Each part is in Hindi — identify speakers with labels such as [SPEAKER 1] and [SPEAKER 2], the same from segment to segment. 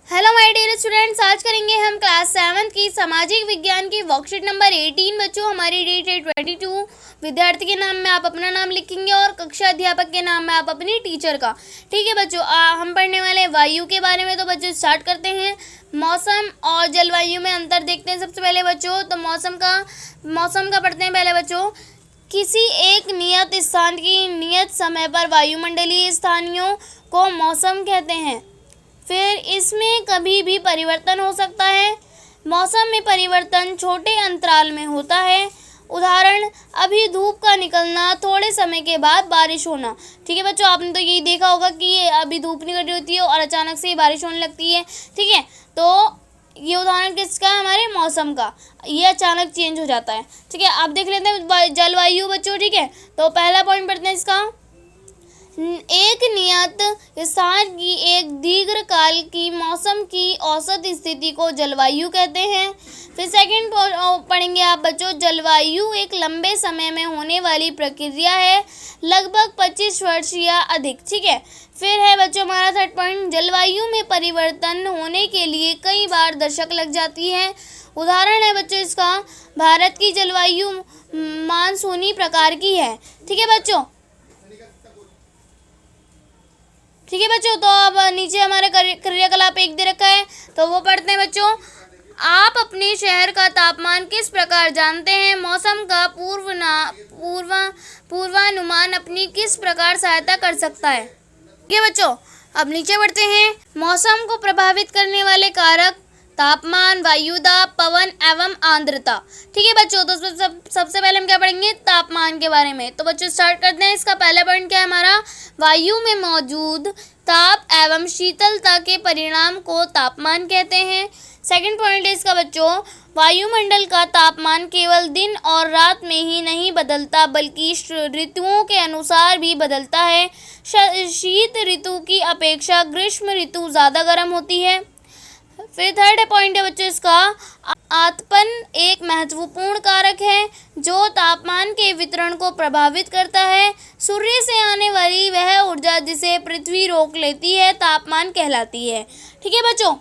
[SPEAKER 1] हेलो माय डियर स्टूडेंट्स, आज करेंगे हम क्लास 7 की सामाजिक विज्ञान की वर्कशीट नंबर 18। बच्चों, हमारी डेट है 22। विद्यार्थी के नाम में आप अपना नाम लिखेंगे और कक्षा अध्यापक के नाम में आप अपनी टीचर का। ठीक है बच्चों, हम पढ़ने वाले वायु के बारे में। तो बच्चों स्टार्ट करते हैं। मौसम और जलवायु में अंतर देखते हैं सबसे पहले बच्चों। तो मौसम का पढ़ते हैं पहले बच्चों। किसी एक नियत स्थान की नियत समय पर वायुमंडलीय स्थानियों को मौसम कहते हैं। फिर इसमें कभी भी परिवर्तन हो सकता है। मौसम में परिवर्तन छोटे अंतराल में होता है। उदाहरण, अभी धूप का निकलना, थोड़े समय के बाद बारिश होना। ठीक है बच्चों, आपने तो यही देखा होगा कि अभी धूप निकल रही होती है और अचानक से बारिश होने लगती है। ठीक है, तो ये उदाहरण किसका है? हमारे मौसम का। ये अचानक चेंज हो जाता है। ठीक है, आप देख लेते हैं जलवायु बच्चों। ठीक है, तो पहला पॉइंट पढ़ते हैं इसका। एक नियत स्थान की एक दीर्घकाल की मौसम की औसत स्थिति को जलवायु कहते हैं। फिर सेकंड पढ़ेंगे आप बच्चों। जलवायु एक लंबे समय में होने वाली प्रक्रिया है, लगभग 25 वर्ष या अधिक। ठीक है, फिर है बच्चों हमारा थर्ड पॉइंट। जलवायु में परिवर्तन होने के लिए कई बार दशक लग जाती है। उदाहरण है बच्चों इसका, भारत की जलवायु मानसूनी प्रकार की है। ठीक है बच्चों। ठीक है बच्चों, तो अब नीचे हमारे क्रियाकलाप एक दे रखा है, तो वो पढ़ते हैं बच्चों। आप अपने शहर का तापमान किस प्रकार जानते हैं? मौसम का पूर्वानुमान अपनी किस प्रकार सहायता कर सकता है? ठीक है बच्चों, अब नीचे बढ़ते हैं। मौसम को प्रभावित करने वाले कारक तापमान, वायुदाब, पवन एवं आर्द्रता। ठीक है बच्चों, तो सबसे पहले हम क्या पढ़ेंगे? तापमान के बारे में। तो बच्चों स्टार्ट करते हैं। इसका पहला पॉइंट क्या है हमारा? वायु में मौजूद ताप एवं शीतलता के परिणाम को तापमान कहते हैं। सेकंड पॉइंट है इसका बच्चों, वायुमंडल का तापमान केवल दिन और रात में ही नहीं बदलता, बल्कि ऋतुओं के अनुसार भी बदलता है। शीत ऋतु की अपेक्षा ग्रीष्म ऋतु ज़्यादा गर्म होती है। फिर थर्ड पॉइंट है बच्चों इसका, आतपन एक महत्वपूर्ण कारक है जो तापमान के वितरण को प्रभावित करता है। सूर्य से आने वाली वह ऊर्जा जिसे पृथ्वी रोक लेती है तापमान कहलाती है। ठीक है बच्चों,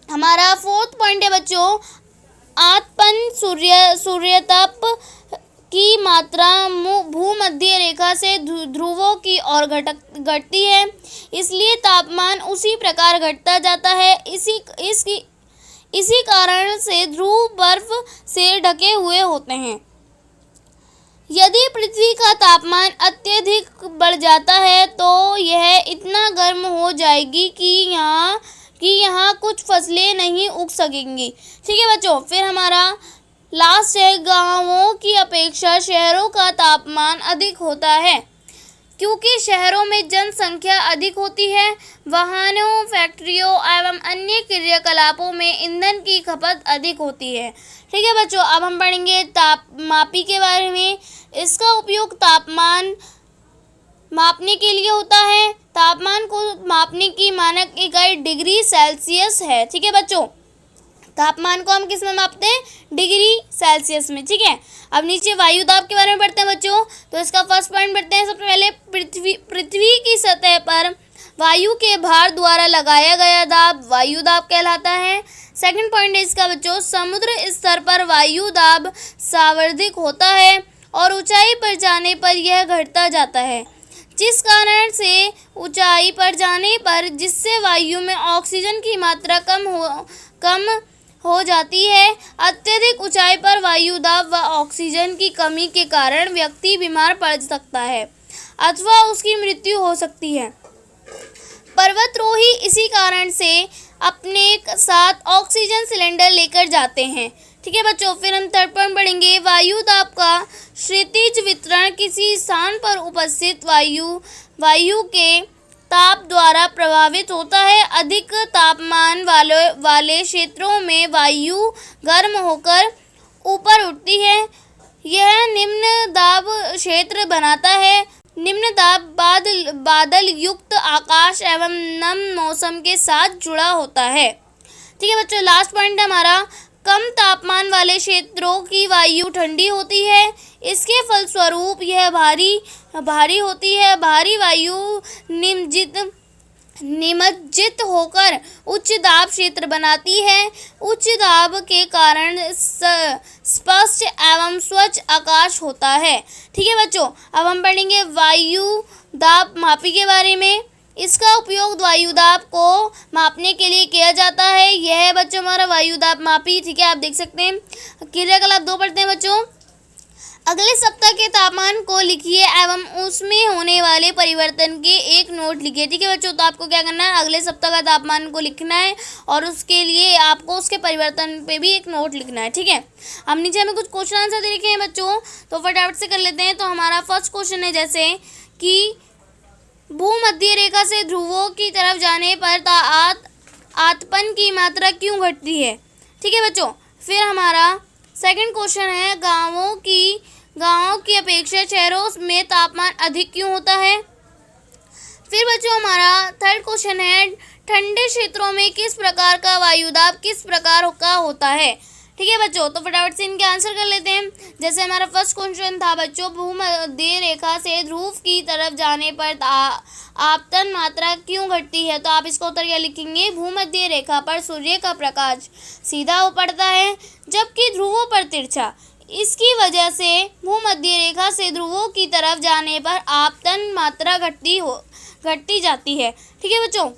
[SPEAKER 1] हमारा फोर्थ पॉइंट है बच्चों, आतपन सूर्यताप की मात्रा भूमध्य रेखा से ध्रुवों की ओर घटती है, इसलिए तापमान उसी प्रकार घटता जाता है। इसी कारण से ध्रुव बर्फ से ढके हुए होते हैं। यदि पृथ्वी का तापमान अत्यधिक बढ़ जाता है तो यह इतना गर्म हो जाएगी कि यहाँ कुछ फसलें नहीं उग सकेंगी। ठीक है बच्चों, फिर हमारा लास्ट है, गांवों की अपेक्षा शहरों का तापमान अधिक होता है क्योंकि शहरों में जनसंख्या अधिक होती है। वाहनों, फैक्ट्रियों एवं अन्य क्रियाकलापों में ईंधन की खपत अधिक होती है। ठीक है बच्चों, अब हम पढ़ेंगे तापमापी के बारे में। इसका उपयोग तापमान मापने के लिए होता है। तापमान को मापने की मानक इकाई डिग्री सेल्सियस है। ठीक है बच्चों, तापमान को हम किस में मापते हैं? डिग्री सेल्सियस में। ठीक है, अब नीचे वायुदाब के बारे में पढ़ते हैं बच्चों। तो इसका फर्स्ट पॉइंट पढ़ते हैं। सबसे पहले पृथ्वी की सतह पर वायु के भार द्वारा लगाया गया दाब वायुदाब कहलाता है। सेकंड पॉइंट है इसका बच्चों, समुद्र स्तर पर वायुदाब सार्वधिक होता है और ऊंचाई पर जाने पर यह घटता जाता है, जिस कारण से ऊंचाई पर जाने पर जिससे वायु में ऑक्सीजन की मात्रा कम हो जाती है। अत्यधिक ऊंचाई पर वायुदाब व ऑक्सीजन की कमी के कारण व्यक्ति बीमार पड़ सकता है अथवा उसकी मृत्यु हो सकती है। पर्वतारोही इसी कारण से अपने साथ ऑक्सीजन सिलेंडर लेकर जाते हैं। ठीक है बच्चों, फिर हम थर्ड पॉइंट पढ़ेंगे। वायुदाब का क्षैतिज वितरण किसी स्थान पर उपस्थित वायु के ताप द्वारा प्रभावित होता है। अधिक तापमान वाले क्षेत्रों में वायु गर्म होकर ऊपर उठती है। यह निम्न दाब क्षेत्र बनाता है। निम्न दाब बादल युक्त आकाश एवं नम मौसम के साथ जुड़ा होता है। ठीक है बच्चों, लास्ट पॉइंट है हमारा, कम तापमान वाले क्षेत्रों की वायु ठंडी होती है। इसके फलस्वरूप यह भारी होती है। भारी वायु निमज्जित होकर उच्च दाब क्षेत्र बनाती है। उच्च दाब के कारण स्पष्ट एवं स्वच्छ आकाश होता है। ठीक है बच्चों, अब हम पढ़ेंगे वायु दाब मापी के बारे में। इसका उपयोग वायु दाब को मापने के लिए किया जाता है। यह है बच्चों हमारा वायु दाब मापी। ठीक है, आप देख सकते हैं। क्रियाकलाप 2 पढ़ते हैं बच्चों। अगले सप्ताह के तापमान को लिखिए एवं उसमें होने वाले परिवर्तन के एक नोट लिखिए। ठीक है बच्चों, तो आपको क्या करना है, अगले सप्ताह का तापमान को लिखना है और उसके लिए आपको उसके परिवर्तन पे भी एक नोट लिखना है। ठीक है, अब नीचे हमें कुछ क्वेश्चन आंसर दे रखे हैं बच्चों, तो फटाफट से कर लेते हैं। तो हमारा फर्स्ट क्वेश्चन है जैसे कि भूमध्य रेखा से ध्रुवों की तरफ जाने पर आतपन की मात्रा क्यों घटती है। ठीक है बच्चों, फिर हमारा सेकंड क्वेश्चन है गांवों की अपेक्षा शहरों में तापमान अधिक क्यों होता है। फिर बच्चों हमारा थर्ड क्वेश्चन है ठंडे क्षेत्रों में किस प्रकार का वायुदाब किस प्रकार का होता है। ठीक है बच्चों, तो फटाफट से इनके आंसर कर लेते हैं। जैसे हमारा फर्स्ट क्वेश्चन था बच्चों, भूमध्य रेखा से ध्रुव की तरफ जाने पर आपतन मात्रा क्यों घटती है। तो आप इसका उत्तर क्या लिखेंगे, भूमध्य रेखा पर सूर्य का प्रकाश सीधा पड़ता है जबकि ध्रुवों पर तिरछा। इसकी वजह से भूमध्य रेखा से ध्रुवों की तरफ जाने पर आपतन मात्रा घटती जाती है। ठीक है बच्चों,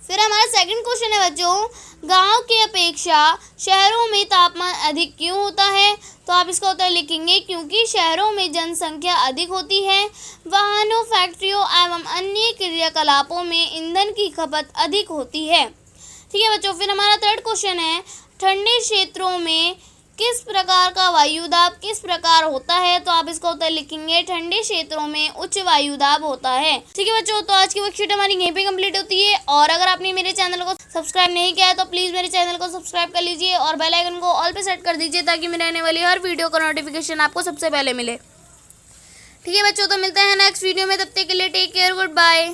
[SPEAKER 1] फिर हमारा सेकंड क्वेश्चन है बच्चों, गांव की अपेक्षा शहरों में तापमान अधिक क्यों होता है। तो आप इसका उत्तर लिखेंगे क्योंकि शहरों में जनसंख्या अधिक होती है, वाहनों, फैक्ट्रियों एवं अन्य क्रियाकलापों में ईंधन की खपत अधिक होती है। ठीक है बच्चों, फिर हमारा थर्ड क्वेश्चन है ठंडे क्षेत्रों में किस प्रकार का वायुदाब किस प्रकार होता है। तो आप इसका उत्तर लिखेंगे ठंडे क्षेत्रों में उच्च वायुदाब होता है। ठीक है बच्चों, तो आज की वर्कशीट हमारी यहीं पे कंप्लीट होती है। और अगर आपने मेरे चैनल को सब्सक्राइब नहीं किया है तो प्लीज़ मेरे चैनल को सब्सक्राइब कर लीजिए और बेल आइकन को ऑल पे सेट कर दीजिए ताकि मेरे आने वाली हर वीडियो का नोटिफिकेशन आपको सबसे पहले मिले। ठीक है बच्चों, तो मिलते हैं नेक्स्ट वीडियो में, तब तक के लिए टेक केयर, गुड बाय।